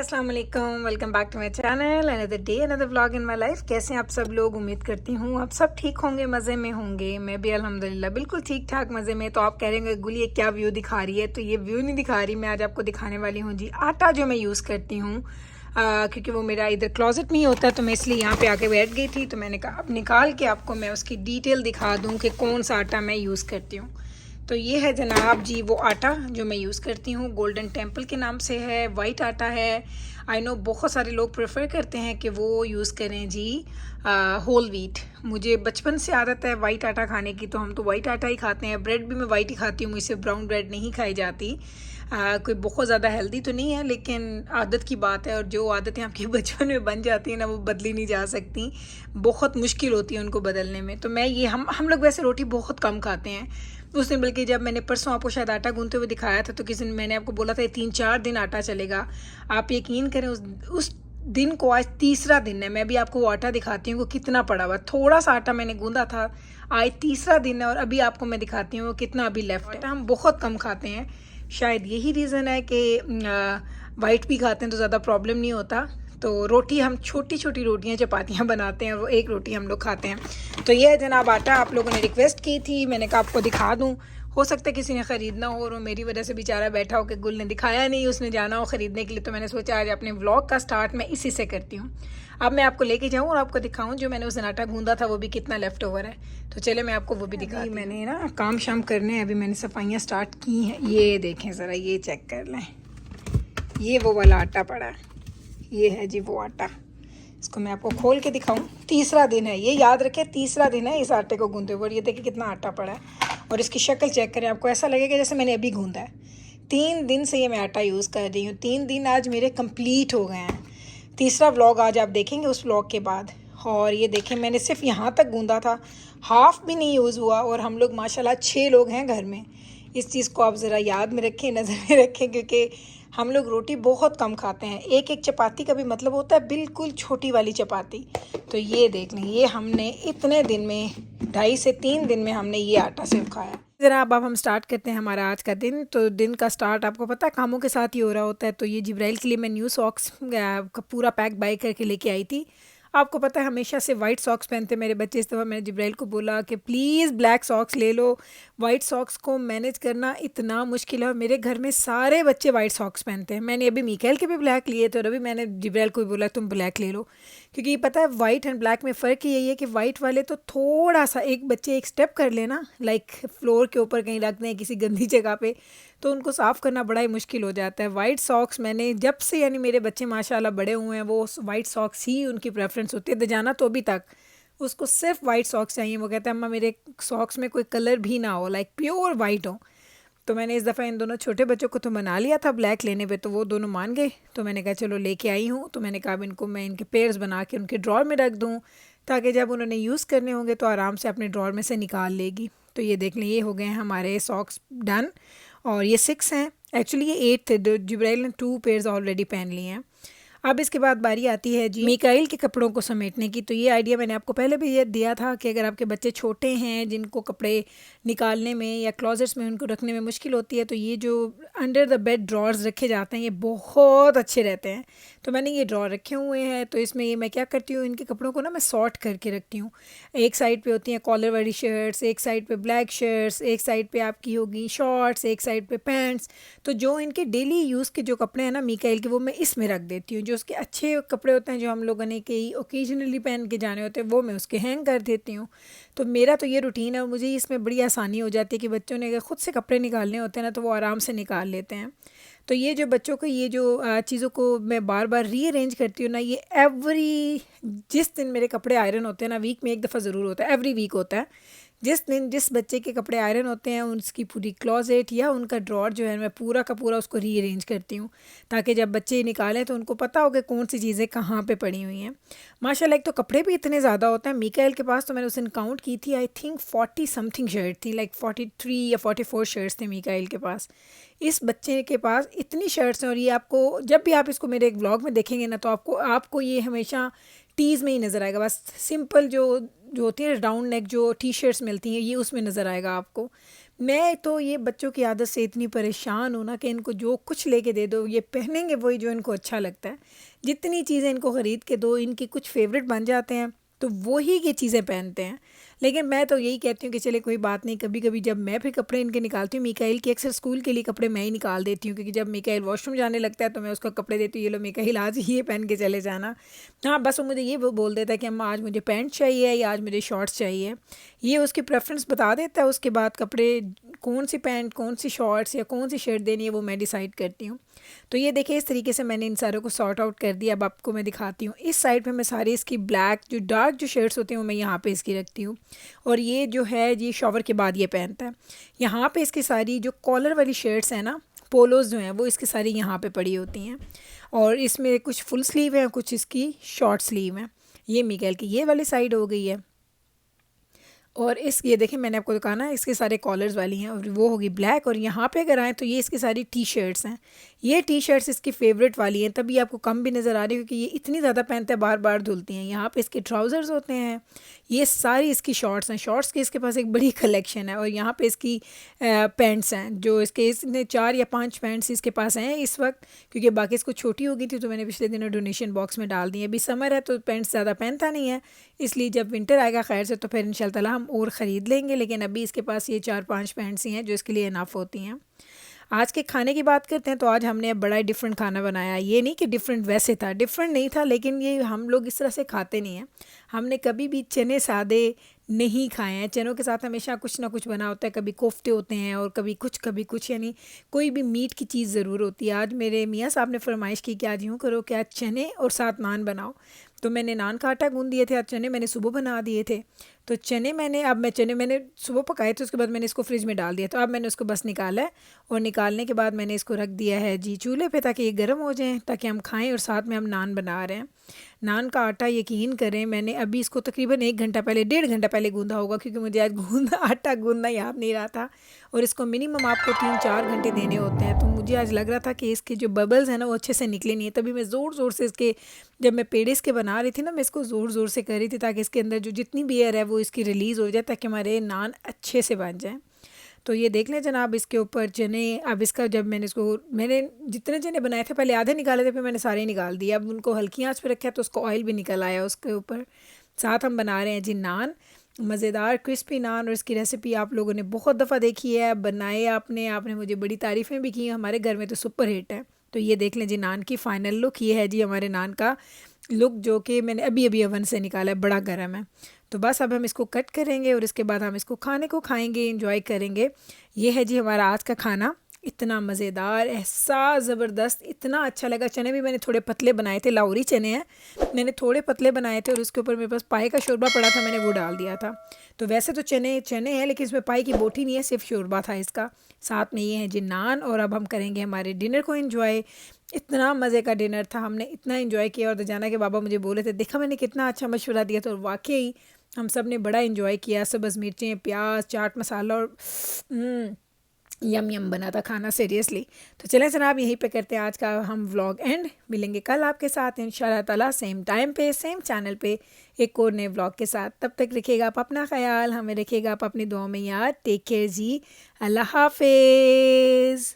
अस्सलाम वालेकुम, welcome back to my channel. Another day another vlog in my life. कैसे हैं आप सब लोग? उम्मीद करती हूँ आप सब ठीक होंगे, मज़े में होंगे। मैं भी अल्हम्दुलिल्लाह बिल्कुल ठीक ठाक मज़े में। तो आप कह रहे हैं गुल ये क्या व्यू दिखा रही है? तो ये व्यू नहीं दिखा रही, मैं आज आपको दिखाने वाली हूँ जी आटा जो मैं यूज़ करती हूँ। क्योंकि वो मेरा इधर क्लोजेट में ही होता है, तो मैं इसलिए यहाँ पे आके बैठ गई थी। तो मैंने कहा अब निकाल के आपको मैं उसकी डिटेल दिखा दूँ कि कौन सा आटा मैं यूज़ करती हूँ। तो ये है जनाब जी वो आटा जो मैं यूज़ करती हूँ, गोल्डन टेम्पल के नाम से है, वाइट आटा है। आई नो बहुत सारे लोग प्रेफर करते हैं कि वो यूज़ करें जी होल व्हीट। मुझे बचपन से आदत है वाइट आटा खाने की, तो हम तो वाइट आटा ही खाते हैं। ब्रेड भी मैं वाइट ही खाती हूँ, मुझसे ब्राउन ब्रेड नहीं खाई जाती। कोई बहुत ज़्यादा हेल्दी तो नहीं है, लेकिन आदत की बात है, और जो आदतें आपकी बचपन में बन जाती हैं ना वो बदली नहीं जा सकती, बहुत मुश्किल होती है उनको बदलने में। तो मैं ये हम लोग वैसे रोटी बहुत कम खाते हैं। उस दिन बल्कि जब मैंने परसों आपको शायद आटा गूंथते हुए दिखाया था, तो किसी दिन मैंने आपको बोला था 3-4 दिन आटा चलेगा। आप यकीन करें उस दिन को आज तीसरा दिन है। मैं भी आपको वो आटा दिखाती हूँ वो कितना पड़ा हुआ। थोड़ा सा आटा मैंने गूंदा था, आज तीसरा दिन है, और अभी आपको मैं दिखाती हूँ वो कितना अभी लेफ्ट है। हम बहुत कम खाते हैं, शायद यही रीज़न है कि वाइट भी खाते हैं तो ज़्यादा प्रॉब्लम नहीं होता। तो रोटी हम छोटी छोटी रोटियां चपातियां बनाते हैं, और वो एक रोटी हम लोग खाते हैं। तो ये है जनाब आटा, आप लोगों ने रिक्वेस्ट की थी, मैंने कहा आपको दिखा दूं। हो सकता है किसी ने ख़रीदना हो, और मेरी वजह से बेचारा बैठा हो कि गुल ने दिखाया नहीं, उसने जाना हो ख़रीदने के लिए। तो मैंने सोचा आज अपने व्लॉग का स्टार्ट मैं इसी से करती हूँ। अब मैं आपको लेके जाऊँ और आपको दिखाऊँ जो मैंने उस दिन आटा गूंदा था वो भी कितना लेफ़्ट ओवर है। तो चले मैं आपको वो भी दिखाती हूँ। मैंने ना काम शाम करने हैं, अभी मैंने सफाइयाँ स्टार्ट की हैं। ये देखें ज़रा, ये चेक कर लें, ये वो वाला आटा पड़ा है, ये है जी वो आटा। इसको मैं आपको खोल के दिखाऊं। तीसरा दिन है, ये याद रखें, तीसरा दिन है इस आटे को गूंदे हुए। और ये देखिए कितना आटा पड़ा है, और इसकी शक्ल चेक करें, आपको ऐसा लगेगा जैसे मैंने अभी गूंदा है। 3 दिन से ये मैं आटा यूज़ कर रही हूँ, 3 दिन आज मेरे कंप्लीट हो गए हैं। तीसरा व्लॉग आज आप देखेंगे उस व्लॉग के बाद। और ये देखें मैंने सिर्फ यहाँ तक गूंदा था, हाफ भी नहीं यूज़ हुआ, और हम लोग माशाल्लाह 6 लोग हैं घर में। इस चीज़ को आप ज़रा याद में रखें, नज़र में रखें, क्योंकि हम लोग रोटी बहुत कम खाते हैं। एक एक चपाती का भी मतलब होता है बिल्कुल छोटी वाली चपाती। तो ये देख लें, ये हमने इतने दिन में 2.5 से 3 दिन में हमने ये आटा सिर्फ खाया। ज़रा अब हम स्टार्ट करते हैं हमारा आज का दिन। तो दिन का स्टार्ट आपको पता है कामों के साथ ही हो रहा होता है। तो ये जिब्राइल के लिए मैं न्यू सॉक्स का पूरा पैक बाई करके लेके आई थी। आपको पता है हमेशा से वाइट सॉक्स पहनते मेरे बच्चे, इस दफ़ा मैंने जिब्राइल को बोला कि प्लीज़ ब्लैक सॉक्स ले लो। वाइट सॉक्स को मैनेज करना इतना मुश्किल है, और मेरे घर में सारे बच्चे वाइट सॉक्स पहनते हैं। मैंने अभी मीकेल के भी ब्लैक लिए थे, और अभी मैंने जिब्राइल को भी बोला तुम ब्लैक ले लो, क्योंकि पता है वाइट एंड ब्लैक में फ़र्क यही है कि वाइट वाले तो थोड़ा सा एक बच्चे एक स्टेप कर लेना, लाइक फ्लोर के ऊपर कहीं रख दें किसी गंदी जगह पे, तो उनको साफ़ करना बड़ा ही मुश्किल हो जाता है। वाइट सॉक्स मैंने जब से, यानी मेरे बच्चे माशाल्लाह बड़े हुए हैं, वो वाइट सॉक्स ही उनकी प्रेफरेंस होती है। दजाना तो अभी तक उसको सिर्फ वाइट सॉक्स चाहिए। वो कहता है अम्मा मेरे सॉक्स में कोई कलर भी ना हो, लाइक प्योर वाइट हो। तो मैंने इस दफ़ा इन दोनों छोटे बच्चों को तो मना लिया था ब्लैक लेने पे, तो वो दोनों मान गए। तो मैंने कहा चलो लेके आई हूँ। तो मैंने कहा अब इनको मैं इनके पेयर्स बना के उनके ड्रॉर में रख दूँ, ताकि जब उन्होंने यूज़ करने होंगे तो आराम से अपने ड्रॉर में से निकाल लेगी। तो ये देख लें, ये हो गए हैं हमारे सॉक्स डन, और ये 6 हैं, एक्चुअली ये 8 थे। जिब्राइल ने 2 पेयर्स ऑलरेडी पहन लिए हैं। अब इसके बाद बारी आती है जी मिकाइल के कपड़ों को समेटने की। तो ये आइडिया मैंने आपको पहले भी ये दिया था कि अगर आपके बच्चे छोटे हैं जिनको कपड़े निकालने में या क्लोजेट्स में उनको रखने में मुश्किल होती है, तो ये जो अंडर द बेड ड्रॉर्स रखे जाते हैं ये बहुत अच्छे रहते हैं। तो मैंने ये ड्रॉर रखे हुए हैं। तो इसमें ये मैं क्या करती हूँ, इनके कपड़ों को ना मैं सॉर्ट करके रखती हूँ। एक साइड पे होती हैं कॉलर वाली शर्ट्स, एक साइड पे ब्लैक शर्ट्स, एक साइड पे आपकी होगी शॉर्ट्स, एक साइड पे पैंट्स। तो जो इनके डेली यूज़ के जो कपड़े हैं ना मिकाइल के, वो मैं इसमें रख देती हूँ। जो उसके अच्छे कपड़े होते हैं जो हम लोगों ने कई ओकेजनली पहन के जाने होते हैं, वो मैं उसके हैंग कर देती हूँ। तो मेरा तो ये रूटीन है, और मुझे इसमें बड़ी आसानी हो जाती है कि बच्चों ने अगर ख़ुद से कपड़े निकालने होते हैं ना तो वो आराम से निकाल लेते हैं। तो ये जो बच्चों को ये जो चीज़ों को मैं बार बार रीअरेंज करती हूँ ना, ये एवरी जिस दिन मेरे कपड़े आयरन होते हैं ना, वीक में एक दफ़ा ज़रूर होता है, एवरी वीक होता है। जिस दिन जिस बच्चे के कपड़े आयरन होते हैं उसकी पूरी क्लोजेट या उनका ड्रॉर जो है मैं पूरा का पूरा उसको रीअरेंज करती हूँ, ताकि जब बच्चे निकालें तो उनको पता हो कि कौन सी चीज़ें कहाँ पे पड़ी हुई हैं। माशाल्लाह एक तो कपड़े भी इतने ज़्यादा होते हैं मिकाइल के पास। तो मैंने उस दिन काउंट की थी, आई थिंक 40 समथिंग शर्ट थी, लाइक 43 या 44 शर्ट्स थे मिकाइल के पास। इस बच्चे के पास इतनी शर्ट्स हैं, और ये आपको जब भी आप इसको मेरे एक व्लॉग में देखेंगे ना, तो आपको ये हमेशा टीज़ में ही नज़र आएगा। बस सिंपल जो होती है राउंड नेक जो टी शर्ट्स मिलती हैं, ये उसमें नज़र आएगा आपको। मैं तो ये बच्चों की आदत से इतनी परेशान हूँ ना कि इनको जो कुछ लेके दे दो ये पहनेंगे वही जो इनको अच्छा लगता है। जितनी चीज़ें इनको ख़रीद के दो इनके कुछ फेवरेट बन जाते हैं तो वही ये चीज़ें पहनते हैं। लेकिन मैं तो यही कहती हूँ कि चले कोई बात नहीं, कभी कभी जब मैं फिर कपड़े इनके निकालती हूँ, मिकाइल के अक्सर स्कूल के लिए कपड़े मैं ही निकाल देती हूँ, क्योंकि जब मिकाइल वॉशरूम जाने लगता है तो मैं उसको कपड़े देती हूँ, ये लो मिकाइल आज ये पहन के चले जाना। हाँ बस वो मुझे ये बोल देता है कि अम्मा आज मुझे पैंट चाहिए या आज मुझे शॉर्ट्स चाहिए, ये उसकी प्रेफरेंस बता देता है। उसके बाद कपड़े कौन सी पैंट कौन सी शॉर्ट्स या कौन सी शर्ट देनी है वो मैं डिसाइड करती हूँ। तो ये देखिए इस तरीके से मैंने इन सारों को सॉर्ट आउट कर दिया। अब आपको मैं दिखाती हूँ इस साइड पे मैं सारी इसकी ब्लैक जो डार्क जो शर्ट्स होती हैं वो मैं यहाँ पे इसकी रखती हूँ, और ये जो है ये शॉवर के बाद ये पहनता है। यहाँ पे इसकी सारी जो कॉलर वाली शर्ट्स हैं ना, पोलोज जो हैं वो इसकी सारी यहाँ पे पड़ी होती हैं, और इसमें कुछ फुल स्लीव है कुछ इसकी शॉर्ट स्लीव है। ये मिकेल की ये वाली साइड हो गई है, और इस ये देखें मैंने आपको कहा ना इसके सारे कॉलर्स वाली हैं और वो होगी ब्लैक। और यहाँ पे अगर आएँ तो ये इसकी सारी टी शर्ट्स हैं, ये टी शर्ट्स इसकी फेवरेट वाली हैं, तभी आपको कम भी नज़र आ रही है क्योंकि ये इतनी ज़्यादा पहनते हैं बार बार धुलती हैं। यहाँ पे इसके ट्राउज़र्स होते हैं, ये सारी इसकी शॉर्ट्स हैं, शॉर्ट्स की इसके पास एक बड़ी कलेक्शन है। और यहाँ पे इसकी पैंट्स हैं, जो इसने 4 या 5 पैंट्स इसके पास हैं इस वक्त, क्योंकि बाकी इसको छोटी हो गई थी तो मैंने पिछले दिनों डोनेशन बॉक्स में डाल दी है। अभी समर है तो पैंट्स ज़्यादा पहनता नहीं है, इसलिए जब विंटर आएगा खैर से तो फिर इंशाल्लाह ताला हम और ख़रीद लेंगे। लेकिन अभी इसके पास ये 4-5 पैंट्स ही हैं जो इसके लिए इनफ होती हैं। आज के खाने की बात करते हैं तो आज हमने बड़ा ही डिफरेंट खाना बनाया। ये नहीं कि डिफरेंट वैसे था, डिफरेंट नहीं था, लेकिन ये हम लोग इस तरह से खाते नहीं हैं। हमने कभी भी चने सादे नहीं खाए हैं, चनों के साथ हमेशा कुछ ना कुछ बना होता है, कभी कोफ्ते होते हैं और कभी कुछ, यानी कोई भी मीट की चीज़ ज़रूर होती है। आज मेरे मियाँ साहब ने फरमाइश की कि आज यूँ करो कि आज चने और साथ नान बनाओ, तो मैंने नान का आटा गूँध दिए थे, आज चने मैंने सुबह बना दिए थे। तो चने मैंने सुबह पकाए थे, उसके बाद मैंने इसको फ्रिज में डाल दिया, तो अब मैंने उसको बस निकाला है, और निकालने के बाद मैंने इसको रख दिया है जी चूल्हे पे ताकि ये गर्म हो जाएं, ताकि हम खाएं। और साथ में हम नान बना रहे हैं। नान का आटा यकीन करें मैंने अभी इसको तकरीबन 1 घंटा पहले 1.5 घंटा पहले गूँधा होगा, क्योंकि मुझे आज आटा गूँधना याद नहीं रहा था, और इसको मिनिमम आपको 3-4 घंटे देने होते हैं। तो मुझे आज लग रहा था कि इसके जो बबल्स हैं ना वो अच्छे से निकले नहीं है, तभी मैं ज़ोर ज़ोर से इसके, जब मैं पेड़े इसके बना रही थी ना, मैं इसको ज़ोर ज़ोर से कर रही थी ताकि इसके अंदर जो जितनी भी एयर है वो इसकी रिलीज़ हो जाए, ताकि हमारे नान अच्छे से बन जाएँ। तो ये देख लें जनाब इसके ऊपर चने। अब इसका जब मैंने जितने चने बनाए थे पहले आधे निकाले थे, फिर मैंने सारे निकाल दिए। अब उनको हल्की आंच पे रखा है तो उसको ऑयल भी निकल आया उसके ऊपर। साथ हम बना रहे हैं जी नान, मज़ेदार क्रिस्पी नान। और इसकी रेसिपी आप लोगों ने बहुत दफ़ा देखी है, बनाए आपने मुझे बड़ी तारीफ़ें भी की, हमारे घर में तो सुपर हिट है। तो ये देख लें जी नान की फ़ाइनल लुक, ये है जी हमारे नान का लुक, जो कि मैंने अभी अभी ओवन से निकाला है, बड़ा गर्म है। तो बस अब हम इसको कट करेंगे और इसके बाद हम इसको खाने को खाएंगे, एंजॉय करेंगे। ये है जी हमारा आज का खाना, इतना मज़ेदार, ऐसा ज़बरदस्त, इतना अच्छा लगा। चने भी मैंने थोड़े पतले बनाए थे, लाहौरी चने हैं, मैंने थोड़े पतले बनाए थे, और उसके ऊपर मेरे पास पाए का शोरबा पड़ा था, मैंने वो डाल दिया था। तो वैसे तो चने हैं, लेकिन इसमें पाए की बोटी नहीं है, सिर्फ शोरबा था इसका। साथ में ये है जी नान, और अब हम करेंगे हमारे डिनर को एंजॉय। इतना मज़े का डिनर था, हमने इतना एंजॉय किया। और दजाना के बाबा मुझे बोले थे, देखा मैंने कितना अच्छा मशवरा दिया था, और वाकई हम सब ने बड़ा एंजॉय किया। सब्ज़ मिर्चें, प्याज, चाट मसाला, और यम यम बना था खाना सीरियसली। तो चलें जनाब यहीं पे करते हैं आज का हम व्लॉग एंड। मिलेंगे कल आपके साथ इंशाल्लाह ताला सेम टाइम पे सेम चैनल पे एक और नए व्लॉग के साथ। तब तक रखिएगा आप अपना ख्याल, हमें रखिएगा आप अपनी दुआ में याद। टेक केयर जी, अल्लाह हाफिज़।